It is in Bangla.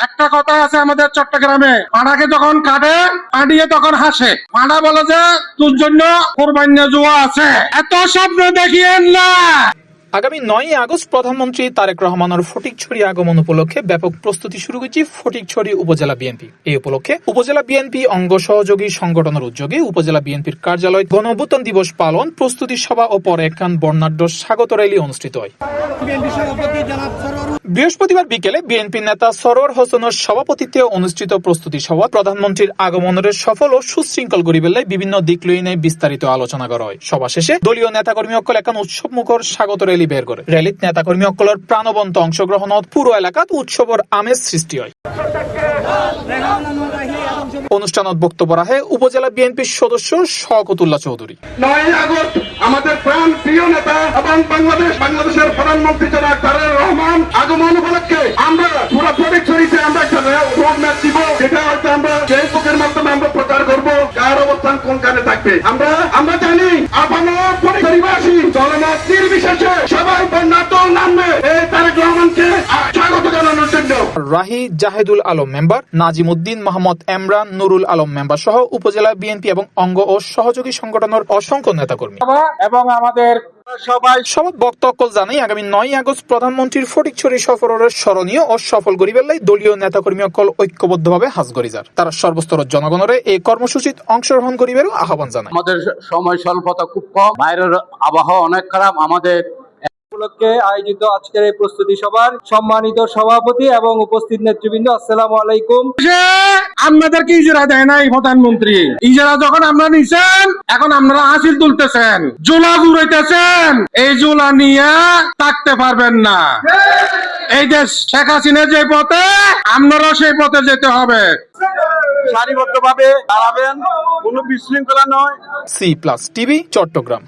একটা কথা আছে আমাদের চট্টগ্রামে, পাড়াকে যখন কাটে পাড়িয়ে তখন হাসে। পাড়া বলে যে তোর জন্য কোরবানি জুয়া আছে, এত স্বপ্ন দেখিয়েন না। আগামী 9 আগস্ট প্রধানমন্ত্রী তারেক রহমানের ফটিকছড়ি আগমন উপলক্ষে ব্যাপক প্রস্তুতি শুরু করেছে ফটিকছড়ি উপজেলা বিএনপি। এই উপলক্ষে উপজেলা বিএনপি অঙ্গ সহযোগী সংগঠনের উদ্যোগে উপজেলা বিএনপির কার্যালয় গণঅভ্যুত্থান দিবস পালন, প্রস্তুতি সভা ও পরে একখান বর্ণাঢ্য স্বাগত র্যালি অনুষ্ঠিত হয়। বৃহস্পতিবার বিকেলে বিএনপির নেতা সরোয়ার হোসেনের সভাপতিত্বে অনুষ্ঠিত প্রস্তুতি সভা প্রধানমন্ত্রীর আগমনের সফল ও সুশৃঙ্খল গরিবেলায় বিভিন্ন দিক লইনে বিস্তারিত আলোচনা করা হয়। সভা শেষে দলীয় নেতাকর্মী অকল এখন উৎসব মুখর স্বাগত র্যালি বের করে। র্যালিত নেতাকর্মী অকলের প্রাণবন্ত অংশগ্রহণত পুরো এলাকাত উৎসবের আমেজ সৃষ্টি হয়। অনুষ্ঠানত বক্তব্য রাখে উপজেলা বিএনপির সদস্য শওকতুল্লাহ চৌধুরী। 9 আগস্ট আমাদের প্রাণ প্রিয় নেতা এবং বাংলাদেশের প্রধানমন্ত্রী জনাব তারেক রহমান আগমন উপলক্ষে আমরা পুরো ফটিকছড়িতে আমরা একটা রোড ম্যাপ দিব, যেটা হয়তো আমরা ফেসবুকের মাধ্যমে আমরা প্রচার করব, কার অবস্থান কোনখানে থাকবে। আমরা জানি আপনারা ফটিকছড়িবাসী জনমত নির্বিশেষে সবাই বন্যাতল নামবে এই তারেক রহমানকে স্বাগত জানানোর জন্য। রাহি জাহেদুল আলম মেম্বার, নাজিম উদ্দিন, মোহাম্মদ এমরান, নুরুল আলম মেম্বার সহ উপজেলা বিএনপি এবং অঙ্গ ও সহযোগী সংগঠনের অসংখ্য নেতাকর্মী এবং আমাদের সবাই সবাত বক্তব্য জানাই আগামী 9 আগস্ট প্রধানমন্ত্রীর ফটিকছড়ি সফরের স্মরণীয় ও সফল করিবেলাই দলীয় নেতাকর্মী অকল ঐক্যবদ্ধভাবে হাজ করিযার। তারা সর্বস্তরের জনগণের এই কর্মসূচিত অংশগ্রহণ করিবেরও আহ্বান জানায়। আমাদের সময় স্বল্পতা খুব কম, বাইরের আবহাওয়া অনেক খারাপ। আমাদের উপলক্ষে আয়োজিত আজকের এই প্রস্তুতি সভার সম্মানিত সভাপতি এবং উপস্থিত নেতৃবৃন্দ, আসসালামু আলাইকুম। আপনাদেরকে ইজারা দেয় নাই প্রধানমন্ত্রী, ইজারা যখন আমরা নিছেন এখন আপনারা হাসিল তুলতেছেন, জোলা ঘুরাইতেছেন, এই জোলা নিয়ে থাকতে পারবেন না। এই দেশ শেখ হাসিনা যে পথে, আপনারা সেই পথে যেতে হবে। সারিবদ্ধভাবে দাঁড়াবেন, কোনো বিশৃঙ্খলা নয়। C+ TV, Chittagong.